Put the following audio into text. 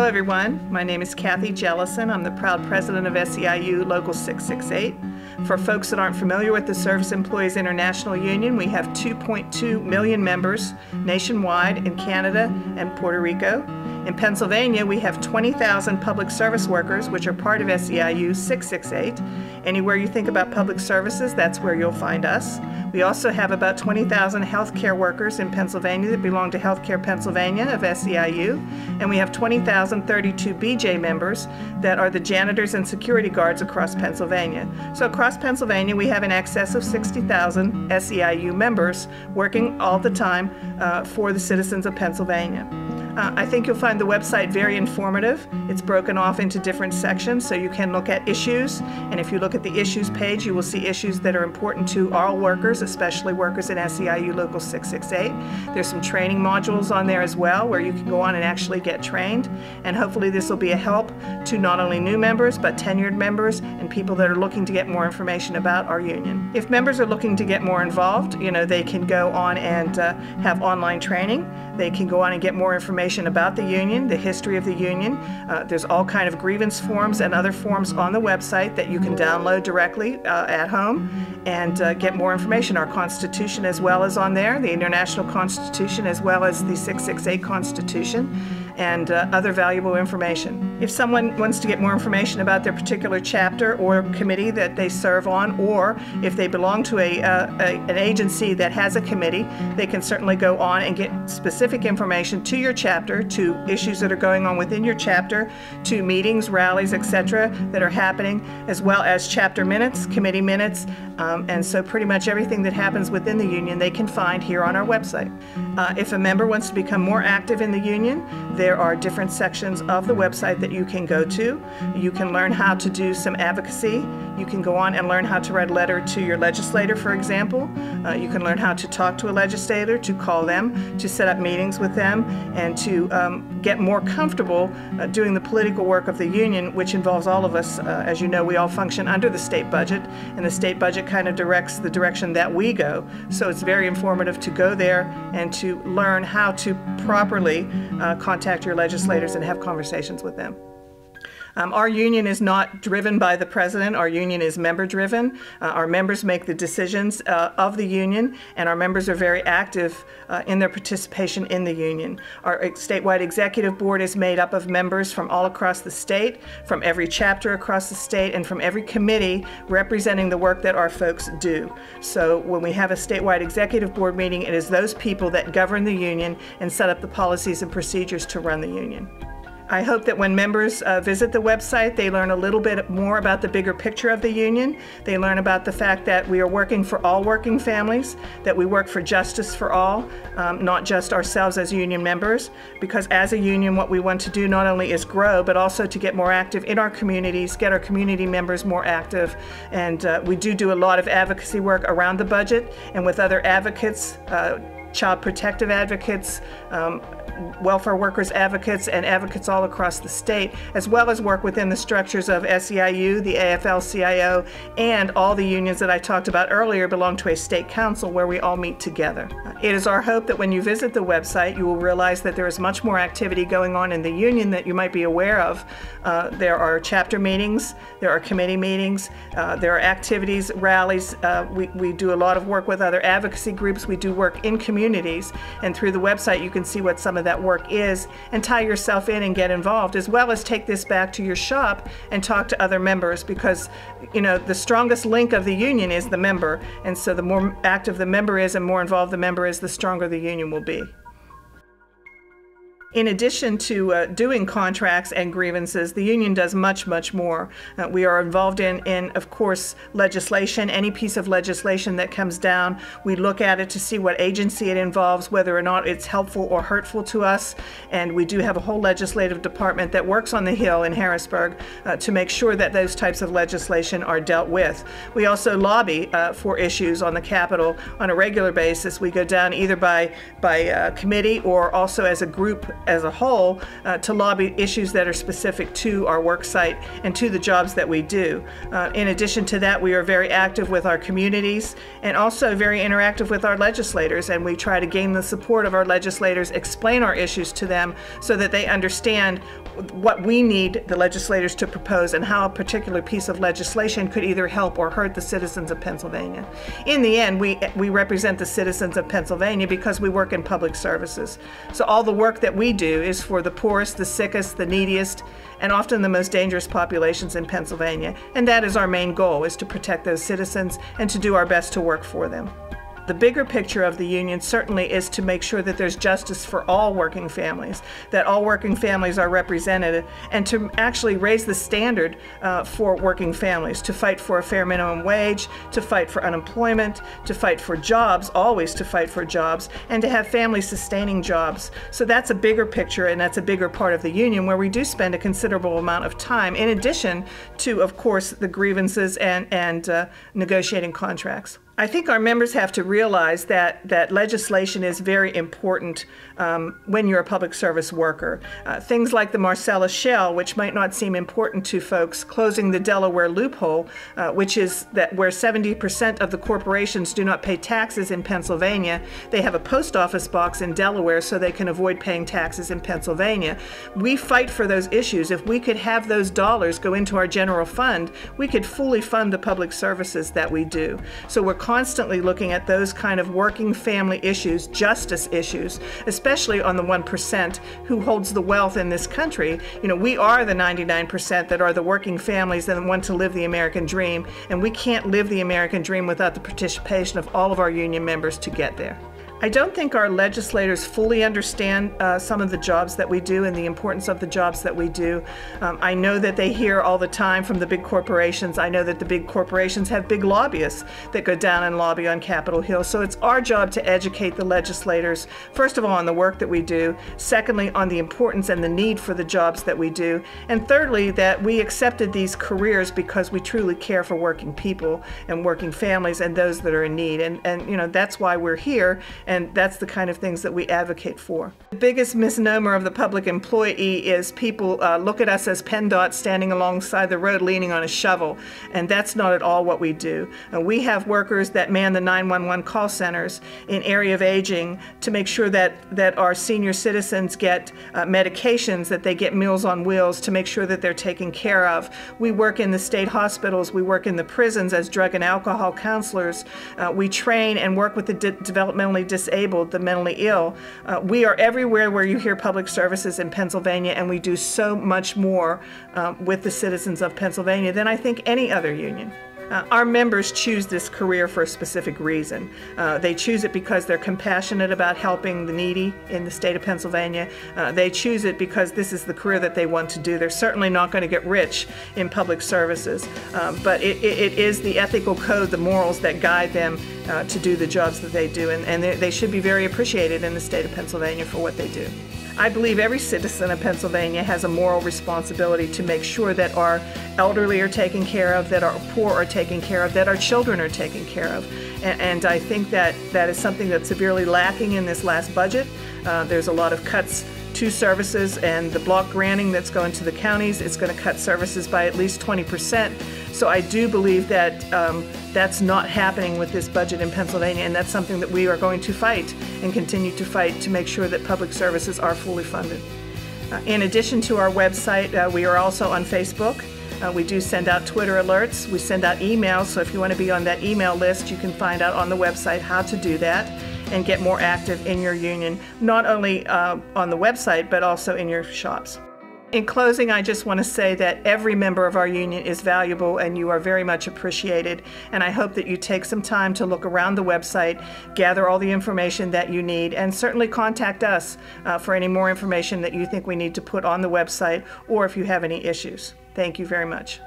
everyone. My name is Kathy Jellison. I'm the proud president of SEIU Local 668. For folks that aren't familiar with the Service Employees International Union, we have 2.2 million members nationwide in Canada and Puerto Rico. In Pennsylvania, we have 20,000 public service workers, which are part of SEIU 668. Anywhere you think about public services, that's where you'll find us. We also have about 20,000 healthcare workers in Pennsylvania that belong to Healthcare Pennsylvania of SEIU, and we have 20,032 BJ members that are the janitors and security guards across Pennsylvania. So across Pennsylvania, we have in excess of 60,000 SEIU members working all the time for the citizens of Pennsylvania. I think you'll find the website very informative. It's broken off into different sections so you can look at issues, and if you look at the issues page, you will see issues that are important to all workers, especially workers in SEIU Local 668. There's some training modules on there as well where you can go on and actually get trained, and hopefully this will be a help to not only new members but tenured members and people that are looking to get more information about our union. If members are looking to get more involved, they can go on and have online training. They can go on and get more information about the union, the history of the union. There's all kind of grievance forms and other forms on the website that you can download directly at home and get more information. Our Constitution as well is on there, the International Constitution as well as the 668 Constitution, and other valuable information. If someone wants to get more information about their particular chapter or committee that they serve on, or if they belong to an agency that has a committee, they can certainly go on and get specific information to your chapter, to issues that are going on within your chapter, to meetings, rallies, etc. that are happening, as well as chapter minutes, committee minutes, and so pretty much everything that happens within the union they can find here on our website. If a member wants to become more active in the union, there are different sections of the website that you can go to. You can learn how to do some advocacy. You can go on and learn how to write a letter to your legislator, for example. You can learn how to talk to a legislator, to call them, to set up meetings with them, and to get more comfortable doing the political work of the union, which involves all of us. As you know, we all function under the state budget, and the state budget kind of directs the direction that we go. So it's very informative to go there and to learn how to properly contact your legislators and have conversations with them. Our union is not driven by the president. Our union is member driven. Our members make the decisions of the union, and our members are very active in their participation in the union. Our statewide executive board is made up of members from all across the state, from every chapter across the state, and from every committee representing the work that our folks do. So when we have a statewide executive board meeting, it is those people that govern the union and set up the policies and procedures to run the union. I hope that when members visit the website, they learn a little bit more about the bigger picture of the union. They learn about the fact that we are working for all working families, that we work for justice for all, not just ourselves as union members, because as a union, what we want to do not only is grow, but also to get more active in our communities, get our community members more active. And we do a lot of advocacy work around the budget and with other advocates, child protective advocates, welfare workers advocates, and advocates all across the state, as well as work within the structures of SEIU, the AFL-CIO, and all the unions that I talked about earlier belong to a state council where we all meet together. It is our hope that when you visit the website, you will realize that there is much more activity going on in the union that you might be aware of. There are chapter meetings, there are committee meetings, there are activities, rallies. We do a lot of work with other advocacy groups. We do work in communities, and through the website you can see what some of that work is and tie yourself in and get involved, as well as take this back to your shop and talk to other members, because the strongest link of the union is the member, and so the more active the member is and more involved the member is, the stronger the union will be. In addition to doing contracts and grievances, the union does much, much more. We are involved in, of course, legislation. Any piece of legislation that comes down, we look at it to see what agency it involves, whether or not it's helpful or hurtful to us. And we do have a whole legislative department that works on the Hill in Harrisburg to make sure that those types of legislation are dealt with. We also lobby for issues on the Capitol on a regular basis. We go down either by committee or also as a group as a whole to lobby issues that are specific to our work site and to the jobs that we do. In addition to that, we are very active with our communities and also very interactive with our legislators, and we try to gain the support of our legislators, explain our issues to them so that they understand what we need the legislators to propose and how a particular piece of legislation could either help or hurt the citizens of Pennsylvania. In the end, we represent the citizens of Pennsylvania because we work in public services. So all the work that we do is for the poorest, the sickest, the neediest, and often the most dangerous populations in Pennsylvania. And that is our main goal, is to protect those citizens and to do our best to work for them. The bigger picture of the union certainly is to make sure that there's justice for all working families, that all working families are represented, and to actually raise the standard for working families, to fight for a fair minimum wage, to fight for unemployment, to fight for jobs, always to fight for jobs, and to have family-sustaining jobs. So that's a bigger picture, and that's a bigger part of the union where we do spend a considerable amount of time, in addition to, of course, the grievances and negotiating contracts. I think our members have to realize that legislation is very important when you're a public service worker. Things like the Marcellus Shale, which might not seem important to folks, closing the Delaware loophole, which is that where 70% of the corporations do not pay taxes in Pennsylvania, they have a post office box in Delaware so they can avoid paying taxes in Pennsylvania. We fight for those issues. If we could have those dollars go into our general fund, we could fully fund the public services that we do. So we're constantly looking at those kind of working family issues, justice issues, especially on the 1% who holds the wealth in this country. You know, we are the 99% that are the working families that want to live the American dream, and we can't live the American dream without the participation of all of our union members to get there. I don't think our legislators fully understand some of the jobs that we do and the importance of the jobs that we do. I know that they hear all the time from the big corporations. I know that the big corporations have big lobbyists that go down and lobby on Capitol Hill. So it's our job to educate the legislators, first of all, on the work that we do, secondly, on the importance and the need for the jobs that we do, and thirdly, that we accepted these careers because we truly care for working people and working families and those that are in need. And you know, that's why we're here. And that's the kind of things that we advocate for. The biggest misnomer of the public employee is people look at us as PennDOT standing alongside the road leaning on a shovel, and that's not at all what we do. We have workers that man the 911 call centers in area of aging to make sure that our senior citizens get medications, that they get Meals on Wheels, to make sure that they're taken care of. We work in the state hospitals, we work in the prisons as drug and alcohol counselors. We train and work with the developmentally disabled, the mentally ill. We are everywhere where you hear public services in Pennsylvania, and we do so much more with the citizens of Pennsylvania than I think any other union. Our members choose this career for a specific reason. They choose it because they're compassionate about helping the needy in the state of Pennsylvania. They choose it because this is the career that they want to do. They're certainly not going to get rich in public services, but it is the ethical code, the morals that guide them to do the jobs that they do, and they should be very appreciated in the state of Pennsylvania for what they do. I believe every citizen of Pennsylvania has a moral responsibility to make sure that our elderly are taken care of, that our poor are taken care of, that our children are taken care of. And I think that is something that's severely lacking in this last budget. There's a lot of cuts to services, and the block granting that's going to the counties, it's going to cut services by at least 20%. So I do believe that that's not happening with this budget in Pennsylvania, and that's something that we are going to fight and continue to fight to make sure that public services are fully funded. In addition to our website, we are also on Facebook. We do send out Twitter alerts. We send out emails, so if you want to be on that email list, you can find out on the website how to do that and get more active in your union, not only on the website, but also in your shops. In closing, I just want to say that every member of our union is valuable and you are very much appreciated. And I hope that you take some time to look around the website, gather all the information that you need, and certainly contact us for any more information that you think we need to put on the website, or if you have any issues. Thank you very much.